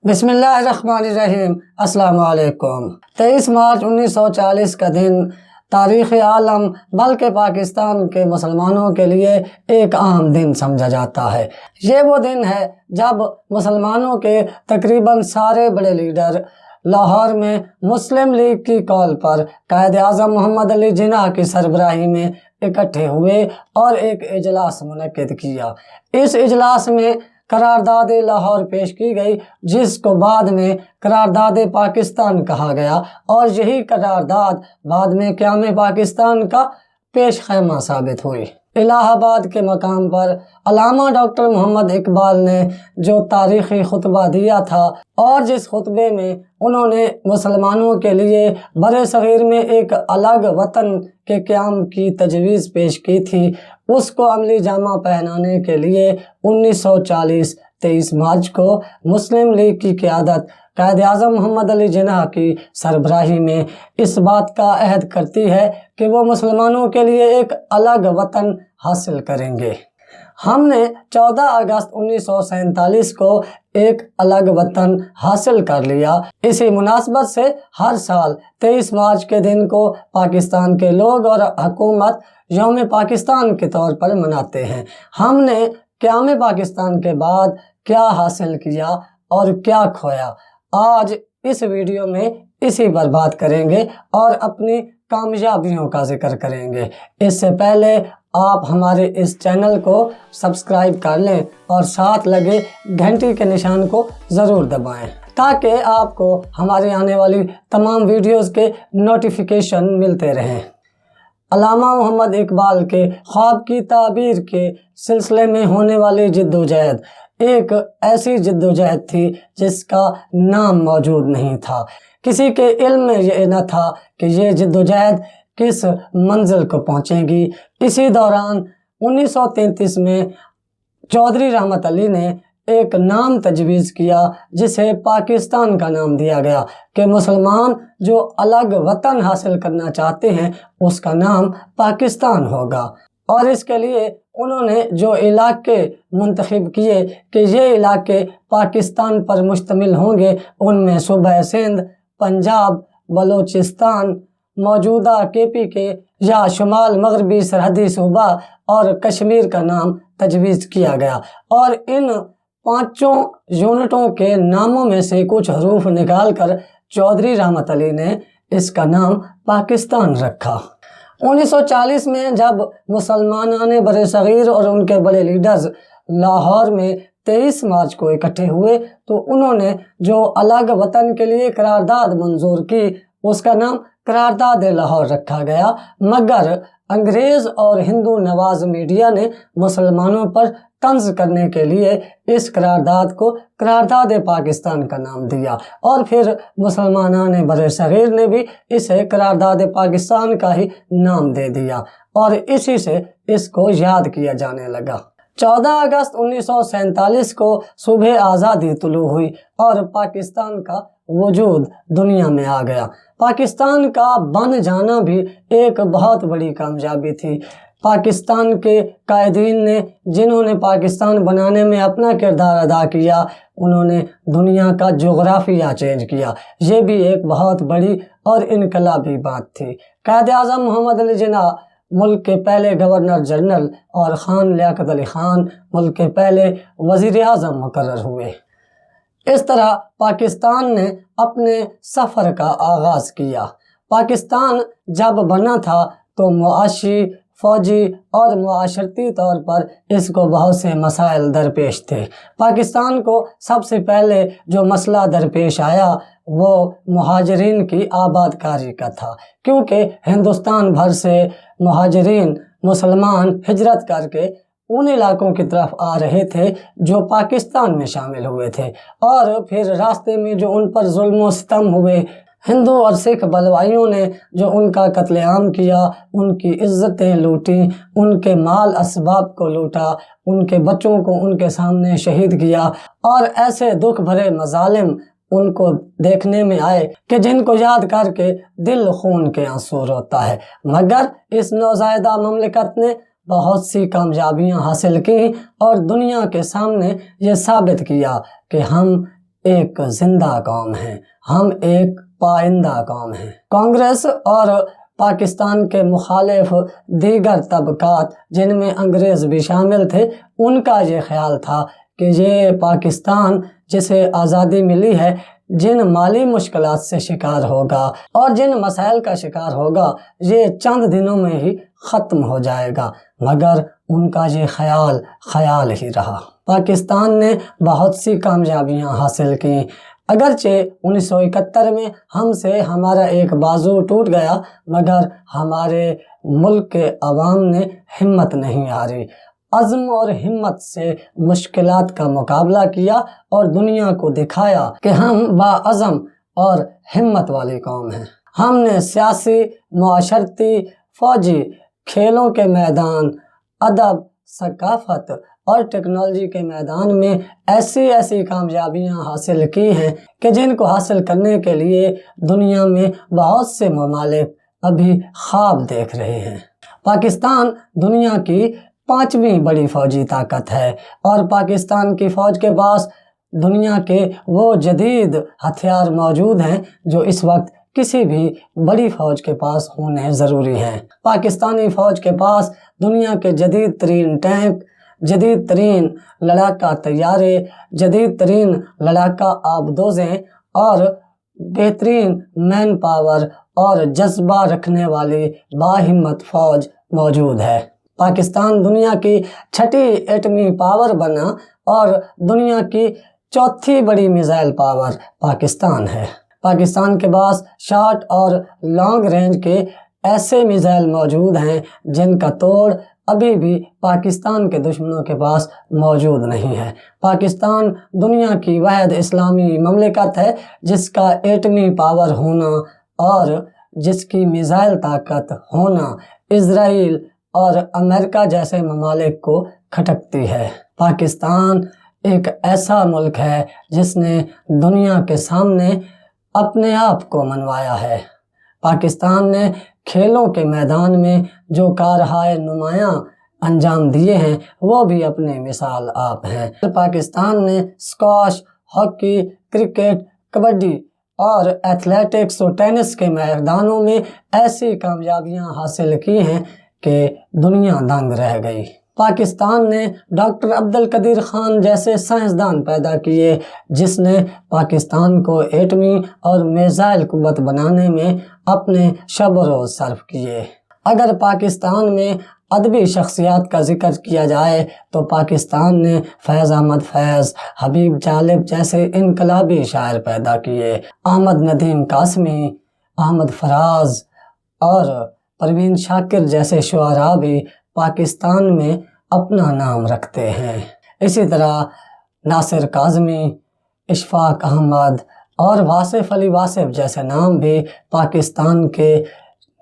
बिस्मिल्लाहिर्रहमानिर्रहीम। अस्सलाम वालेकुम। 23 मार्च 1940 का दिन तारीख़ आलम बल्कि पाकिस्तान के मुसलमानों के लिए एक अहम दिन समझा जाता है। ये वो दिन है जब मुसलमानों के तकरीबन सारे बड़े लीडर लाहौर में मुस्लिम लीग की कॉल पर कायद आज़म मोहम्मद अली जिन्ना की सरबराही में इकट्ठे हुए और एक इजलास मुनक्किद किया। इस इजलास में करारदाद लाहौर पेश की गई, जिसको बाद में करारदाद पाकिस्तान कहा गया, और यही करारदाद बाद में क़याम पाकिस्तान का पेश खैमा साबित हुई। इलाहाबाद के मकाम पर अल्लामा डॉक्टर मोहम्मद इकबाल ने जो तारीख़ी खुतबा दिया था और जिस खुतबे में उन्होंने मुसलमानों के लिए बरे सग़ीर में एक अलग वतन के क़याम की तजवीज़ पेश की थी, उसको अमली जामा पहनाने के लिए 1940 23 मार्च को मुस्लिम लीग की क़यादत कायद आज़म मोहम्मद अली जिन्ना की सरबराही में इस बात का अहद करती है कि वो मुसलमानों के लिए एक अलग वतन हासिल करेंगे। हमने 14 अगस्त 1947 को एक अलग वतन हासिल कर लिया। इसी मुनासबत से हर साल 23 मार्च के दिन को पाकिस्तान के लोग और हुकूमत यौम पाकिस्तान के तौर पर मनाते हैं। हमने क़याम पाकिस्तान के बाद क्या हासिल किया और क्या खोया, आज इस वीडियो में इसी पर बात करेंगे और अपनी कामयाबियों का जिक्र करेंगे। इससे पहले आप हमारे इस चैनल को सब्सक्राइब कर लें और साथ लगे घंटी के निशान को ज़रूर दबाएं ताकि आपको हमारे आने वाली तमाम वीडियोस के नोटिफिकेशन मिलते रहें। अल्लामा मोहम्मद इकबाल के ख्वाब की ताबीर के सिलसिले में होने वाली जिद्दोजहद एक ऐसी जिद्दोजहद थी जिसका नाम मौजूद नहीं था। किसी के इल्म में ये न था कि ये जिद्दोजहद किस मंजिल को पहुँचेगी। इसी दौरान 1933 में चौधरी रहमत अली ने एक नाम तजवीज़ किया जिसे पाकिस्तान का नाम दिया गया कि मुसलमान जो अलग वतन हासिल करना चाहते हैं उसका नाम पाकिस्तान होगा। और इसके लिए उन्होंने जो इलाके मुंतखब किए कि ये इलाके पाकिस्तान पर मुश्तमिल होंगे, उनमें सूबा सिंध, पंजाब, बलोचिस्तान, मौजूदा KP के या शुमाल मगरबी सरहदी सूबा और कश्मीर का नाम तजवीज़ किया गया। और इन पाँचों यूनिटों के नामों में से कुछ हरूफ निकाल कर चौधरी रहमत अली ने इसका नाम पाकिस्तान रखा। 1940 में जब मुसलमानाने बरे सग़ीर और उनके बड़े लीडर्स लाहौर में 23 मार्च को इकट्ठे हुए तो उन्होंने जो अलग वतन के लिए करारदाद मंजूर की उसका नाम करारदाद लाहौर रखा गया। मगर अंग्रेज़ और हिंदू नवाज मीडिया ने मुसलमानों पर तंज करने के लिए इस करारदाद को करारदाद पाकिस्तान का नाम दिया और फिर मुसलमानाने बरे सग़ीर ने भी इसे करारदाद पाकिस्तान का ही नाम दे दिया और इसी से इसको याद किया जाने लगा। 14 अगस्त 1947 को सुबह आज़ादी तुलू हुई और पाकिस्तान का वजूद दुनिया में आ गया। पाकिस्तान का बन जाना भी एक बहुत बड़ी कामयाबी थी। पाकिस्तान के कायदीन ने जिन्होंने पाकिस्तान बनाने में अपना किरदार अदा किया, उन्होंने दुनिया का जोग्राफिया चेंज किया। ये भी एक बहुत बड़ी और इनकलाबी बात थी। कायद आज़म मोहम्मद अली जिन्ना मुल्क के पहले गवर्नर जनरल और खान लियाकत अली खान मुल्क के पहले वज़ीर आज़म मुकर्रर हुए। इस तरह पाकिस्तान ने अपने सफ़र का आगाज़ किया। पाकिस्तान जब बना था तो मुआशी, फ़ौजी और मुआशरती तौर पर इसको बहुत से मसाइल दरपेश थे। पाकिस्तान को सबसे पहले जो मसला दरपेश आया वो मुहाजिरीन की आबादकारी का था, क्योंकि हिंदुस्तान भर से मुहाजिरीन मुसलमान हिजरत करके उन इलाकों की तरफ आ रहे थे जो पाकिस्तान में शामिल हुए थे और फिर रास्ते में जो उन पर जुल्म व सितम हुए, हिंदू और सिख बलवाइयों ने जो उनका कत्लेआम किया, उनकी इज़्ज़तें लूटी, उनके माल असबाब को लूटा, उनके बच्चों को उनके सामने शहीद किया और ऐसे दुख भरे मज़ालिम उनको देखने में आए कि जिनको याद करके दिल खून के आंसू रोता है। मगर इस नौज़ायदा ममलिकत ने बहुत सी कामयाबियां हासिल की और दुनिया के सामने ये साबित किया कि हम ایک زندہ قوم ہیں، ہم ایک پائندہ قوم ہیں۔ کانگریس اور پاکستان کے مخالف دیگر طبقات جن میں انگریز بھی شامل تھے، ان کا یہ خیال تھا کہ یہ پاکستان جسے آزادی ملی ہے جن مالی مشکلات سے شکار ہوگا اور جن مسائل کا شکار ہوگا یہ چند دنوں میں ہی ختم ہو جائے گا، مگر ان کا یہ خیال ہی رہا۔ پاکستان نے بہت سی کامیابیاں حاصل کیں، اگرچہ 1971 میں ہم سے ہمارا ایک بازو ٹوٹ گیا، مگر ہمارے ملک کے عوام نے ہمت نہیں ہاری، عزم اور ہمت سے مشکلات کا مقابلہ کیا اور دنیا کو دکھایا کہ ہم باعزم اور ہمت والی قوم ہیں۔ ہم نے سیاسی، معاشرتی، فوجی، کھیلوں کے میدان، ادب، ثقافت اور ٹیکنالوجی کے میدان میں ایسی کامیابیاں حاصل کی ہیں کہ جن کو حاصل کرنے کے لیے دنیا میں بہت سے ممالک ابھی خواب دیکھ رہے ہیں۔ پاکستان دنیا کی 5ویں بڑی فوجی طاقت ہے اور پاکستان کی فوج کے پاس دنیا کے وہ جدید ہتھیار موجود ہیں جو اس وقت کسی بھی بڑی فوج کے پاس ہونے ضروری ہیں۔ پاکستانی فوج کے پاس دنیا کے جدید ترین ٹینک، جدید ترین لڑاکا طیارے، جدید ترین لڑاکا آبدوزیں اور بہترین مین پاور اور جذبہ رکھنے والی باہمت فوج موجود ہے۔ پاکستان دنیا کی 6ٹھی ایٹمی پاور بنا اور دنیا کی 4تھی بڑی میزائل پاور پاکستان ہے۔ پاکستان کے پاس شارٹ اور لانگ رینج کے ایسے میزائل موجود ہیں جن کا توڑ ابھی بھی پاکستان کے دشمنوں کے پاس موجود نہیں ہے۔ پاکستان دنیا کی واحد اسلامی مملکت ہے جس کا ایٹمی پاور ہونا اور جس کی میزائل طاقت ہونا اسرائیل اور امریکہ جیسے ممالک کو کھٹکتی ہے۔ پاکستان ایک ایسا ملک ہے جس نے دنیا کے سامنے اپنے آپ کو منوایا ہے۔ پاکستان نے کھیلوں کے میدان میں جو کارہائے نمایاں انجام دیے ہیں وہ بھی اپنی مثال آپ ہیں۔ پاکستان نے اسکواش، ہاکی، کرکٹ، کبڈی اور ایتھلیٹکس اور ٹینس کے میدانوں میں ایسی کامیابیاں حاصل کی ہیں کہ دنیا دنگ رہ گئی۔ پاکستان نے ڈاکٹر عبدالقدیر خان جیسے سائنسدان پیدا کیے جس نے پاکستان کو ایٹمی اور میزائل قوت بنانے میں اپنے شب و روز صرف کیے۔ اگر پاکستان میں ادبی شخصیات کا ذکر کیا جائے تو پاکستان نے فیض احمد فیض، حبیب جالب جیسے انقلابی شاعر پیدا کیے۔ احمد ندیم قاسمی، احمد فراز اور پروین شاکر جیسے شعراء بھی پاکستان میں اپنا نام رکھتے ہیں۔ اسی طرح ناصر کاظمی، اشفاق احمد اور واصف علی واصف جیسے نام بھی پاکستان کے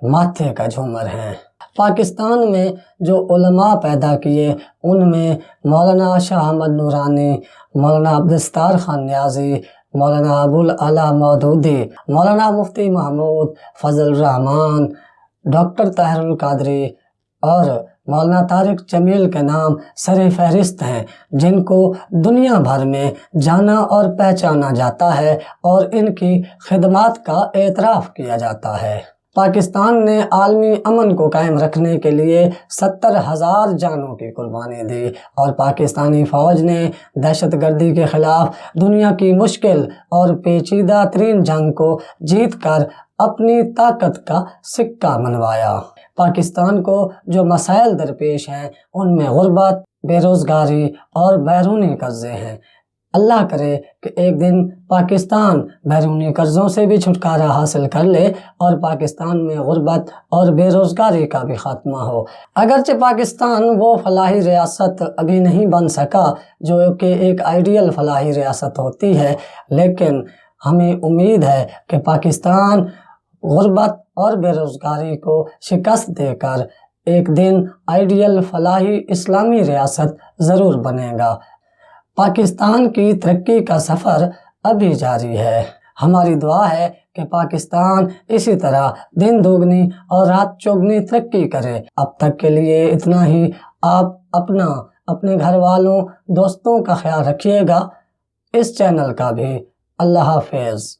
ماتھے کا جھومر ہیں۔ پاکستان میں جو علماء پیدا کیے ان میں مولانا شاہ احمد نورانی، مولانا عبدالستار خان نیازی، مولانا ابوالعلا مودودی، مولانا مفتی محمود فضل الرحمان، ڈاکٹر طاہر القادری اور مولانا طارق جمیل کے نام سر فہرست ہیں جن کو دنیا بھر میں جانا اور پہچانا جاتا ہے اور ان کی خدمات کا اعتراف کیا جاتا ہے۔ پاکستان نے عالمی امن کو قائم رکھنے کے لیے 70,000 جانوں کی قربانی دی اور پاکستانی فوج نے دہشت گردی کے خلاف دنیا کی مشکل اور پیچیدہ ترین جنگ کو جیت کر اپنی طاقت کا سکہ منوایا۔ پاکستان کو جو مسائل درپیش ہیں ان میں غربت، بے روزگاری اور بیرونی قرضے ہیں۔ اللہ کرے کہ ایک دن پاکستان بیرونی قرضوں سے بھی چھٹکارا حاصل کر لے اور پاکستان میں غربت اور بے روزگاری کا بھی خاتمہ ہو۔ اگرچہ پاکستان وہ فلاحی ریاست ابھی نہیں بن سکا جو کہ ایک آئیڈیل فلاحی ریاست ہوتی ہے، لیکن ہمیں امید ہے کہ پاکستان غربت اور بے روزگاری کو شکست دے کر ایک دن آئیڈیل فلاحی اسلامی ریاست ضرور بنے گا۔ پاکستان کی ترقی کا سفر ابھی جاری ہے۔ ہماری دعا ہے کہ پاکستان اسی طرح دن دوگنی اور رات چوگنی ترقی کرے۔ اب تک کے لیے اتنا ہی۔ آپ اپنے گھر والوں، دوستوں کا خیال رکھیے گا۔ اس چینل کا بھی اللہ حافظ۔